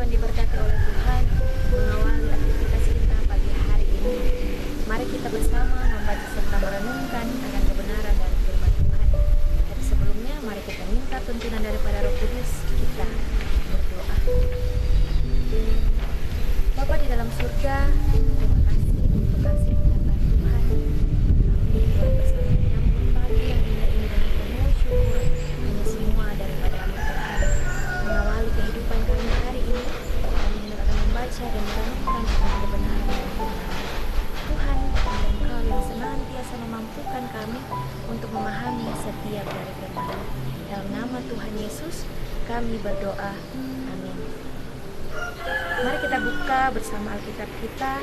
persekutuan diberkati oleh Tuhan mengawali aktivitas kita pagi hari ini. Mari kita bersama membaca serta merenungkan akan kebenaran dari firman Tuhan. Tapi sebelumnya mari kita minta tuntunan daripada Roh Kudus. Kita berdoa. Bapa di dalam surga, terima kasih untuk kasih penyertaan Tuhan. Kami boleh bersama menyambut pagi yang indah ini dengan penuh syukur. Hanya semua daripada amat Tuhan. Mengawali kehidupan kami hari ini, kami hendak akan membaca dan merenungkan akan kebenaran dari firman Tuhan. Engkau yang senantiasa memampukan kami untuk memahami setiap dari firman. Dalam nama Tuhan Yesus, kami berdoa. Amin. Mari kita buka bersama Alkitab kita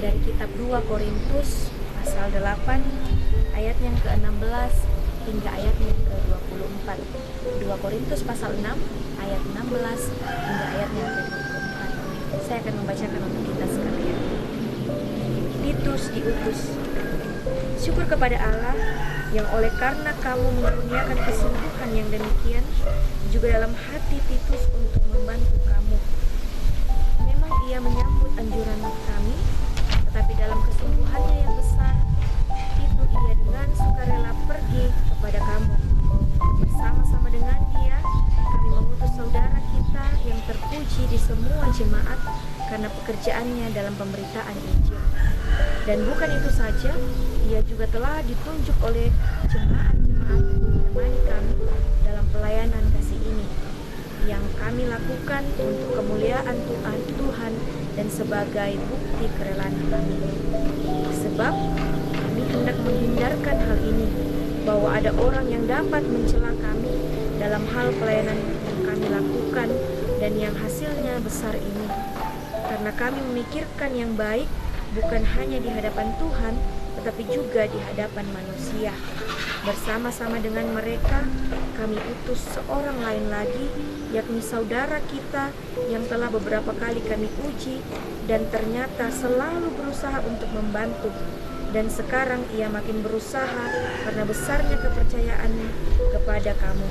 dari kitab 2 Korintus pasal 8 ayat yang ke-16 hingga ayat yang ke-24. 2 Korintus pasal 6 ayat 16 hingga ayat yang ke-24. Saya akan membacakan untuk kita sekalian. Titus diutus. Syukur kepada Allah yang oleh karena kamu mengaruniakan kesungguhan yang demikian juga dalam hati Titus untuk membantu kamu. Memang ia menyambut anjuran kami, tetapi dalam kesungguhannya yang besar itu ia dengan sukarela pergi kepada kamu. Bersama-sama dengan dia kami mengutus saudara kita yang terpuji di semua jemaat karena pekerjaannya dalam pemberitaan Injil. Dan bukan itu saja, ia juga telah ditunjuk oleh jemaat-jemaat menemani kami dalam pelayanan kasih ini yang kami lakukan untuk kemuliaan Tuhan dan sebagai bukti kerelaan kami. Sebab kami hendak menghindarkan hal ini, bahwa ada orang yang dapat mencela kami dalam hal pelayanan yang kami lakukan dan yang hasilnya besar ini. Karena kami memikirkan yang baik bukan hanya di hadapan Tuhan, tetapi juga di hadapan manusia. Bersama-sama dengan mereka, kami utus seorang lain lagi, yakni saudara kita yang telah beberapa kali kami uji dan ternyata selalu berusaha untuk membantu. Dan sekarang ia makin berusaha karena besarnya kepercayaan kepada kamu.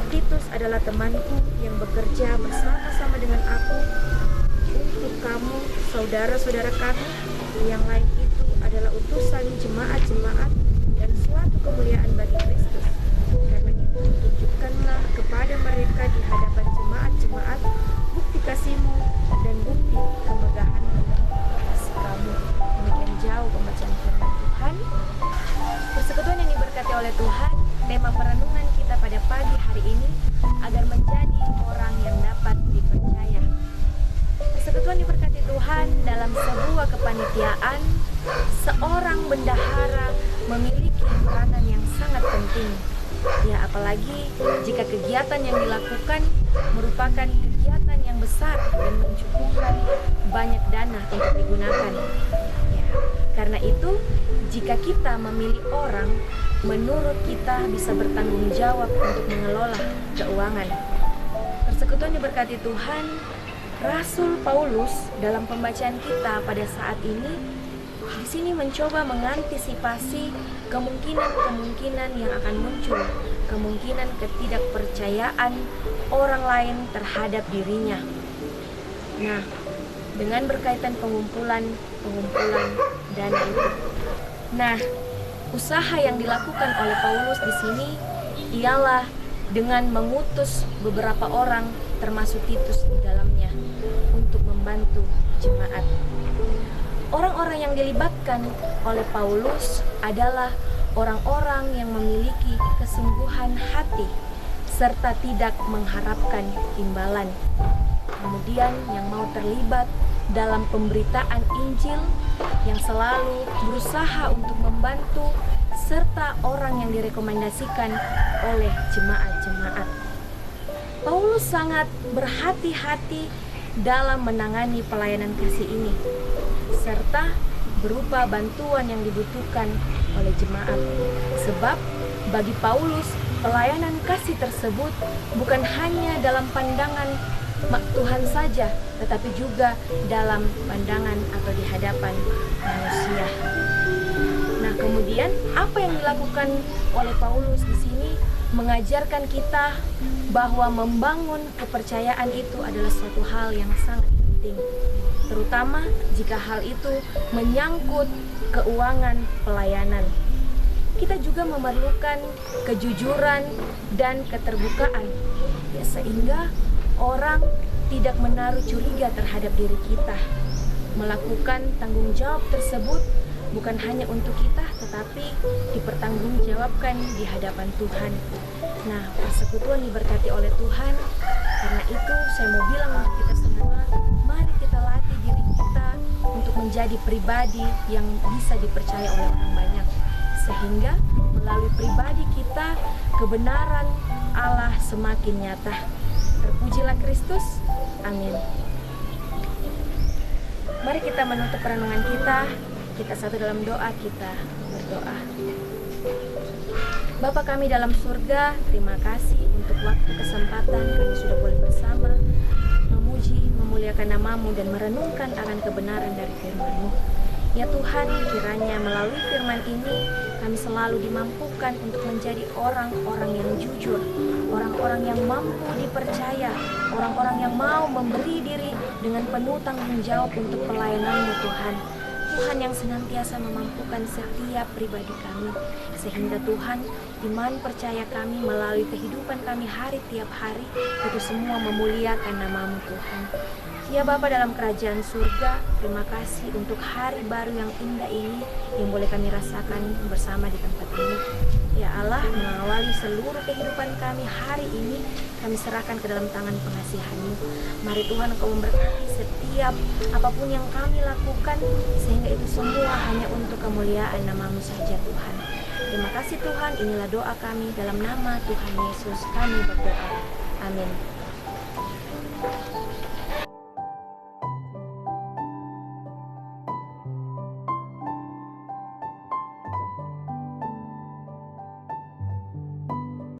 Titus adalah temanku yang bekerja bersama-sama dengan aku untuk kamu, saudara-saudara kami. Yang lain itu adalah utusan jemaat-jemaat dan suatu kemuliaan bagi Kristus. Karena itu tunjukkanlah kepada mereka di hadapan jemaat-jemaat bukti kasihmu dan bukti kemegahan kasih kamu. Demikian jauh pembacaan firman Tuhan. Persekutuan yang diberkati oleh Tuhan, tema perenungan kita pada pagi hari ini agar menjadi orang yang dapat dipercaya. Persekutuan diberkati Tuhan, dalam sebuah kepanitiaan, seorang bendahara memiliki peranan yang sangat penting. Ya, apalagi jika kegiatan yang dilakukan merupakan kegiatan yang besar dan mencukupkan banyak dana untuk digunakan. Ya, karena itu, jika kita memilih orang, menurut kita bisa bertanggung jawab untuk mengelola keuangan. Persekutuan diberkati Tuhan, Rasul Paulus dalam pembacaan kita pada saat ini di sini mencoba mengantisipasi kemungkinan-kemungkinan yang akan muncul, kemungkinan ketidakpercayaan orang lain terhadap dirinya. Nah, dengan berkaitan pengumpulan dana itu. Nah, usaha yang dilakukan oleh Paulus di sini ialah dengan mengutus beberapa orang termasuk Titus di dalamnya untuk membantu jemaat. Orang-orang yang dilibatkan oleh Paulus adalah orang-orang yang memiliki kesungguhan hati serta tidak mengharapkan imbalan. Kemudian yang mau terlibat dalam pemberitaan Injil, yang selalu berusaha untuk membantu, serta orang yang direkomendasikan oleh jemaat-jemaat. Paulus sangat berhati-hati dalam menangani pelayanan kasih ini, serta berupa bantuan yang dibutuhkan oleh jemaat. Sebab bagi Paulus, pelayanan kasih tersebut bukan hanya dalam pandangan Tuhan saja, tetapi juga dalam pandangan atau di hadapan manusia. Nah, kemudian apa yang dilakukan oleh Paulus di sini mengajarkan kita bahwa membangun kepercayaan itu adalah suatu hal yang sangat penting, terutama jika hal itu menyangkut keuangan pelayanan. Kita juga memerlukan kejujuran dan keterbukaan, ya, sehingga orang tidak menaruh curiga terhadap diri kita. Melakukan tanggung jawab tersebut bukan hanya untuk kita, tetapi dipertanggungjawabkan di hadapan Tuhan. Nah, persekutuan diberkati oleh Tuhan. Karena itu saya mau bilang untuk kita semua, mari kita latih diri kita untuk menjadi pribadi yang bisa dipercaya oleh orang banyak, sehingga melalui pribadi kita kebenaran Allah semakin nyata. Terpujilah Kristus. Amin. Mari kita menutup renungan kita. Kita satu dalam doa, kita berdoa. Bapa kami dalam surga, terima kasih untuk waktu kesempatan kami sudah boleh bersama memuji, memuliakan nama-Mu dan merenungkan akan kebenaran dari firman-Mu. Ya Tuhan, kiranya melalui firman ini kami selalu dimampukan untuk menjadi orang-orang yang jujur, orang-orang yang mampu dipercaya, orang-orang yang mau memberi diri dengan penuh tanggung jawab untuk pelayanan-Mu Tuhan. Tuhan yang senantiasa memampukan setiap pribadi kami, sehingga Tuhan, iman percaya kami melalui kehidupan kami hari tiap hari, itu semua memuliakan nama-Mu Tuhan. Ya Bapa dalam kerajaan surga, terima kasih untuk hari baru yang indah ini yang boleh kami rasakan bersama di tempat ini. Ya Allah, mengawali seluruh kehidupan kami hari ini, kami serahkan ke dalam tangan pengasihan-Mu. Mari Tuhan Engkau memberkati setiap apapun yang kami lakukan, sehingga itu semua hanya untuk kemuliaan nama-Mu saja Tuhan. Terima kasih Tuhan, inilah doa kami dalam nama Tuhan Yesus kami berdoa. Amin.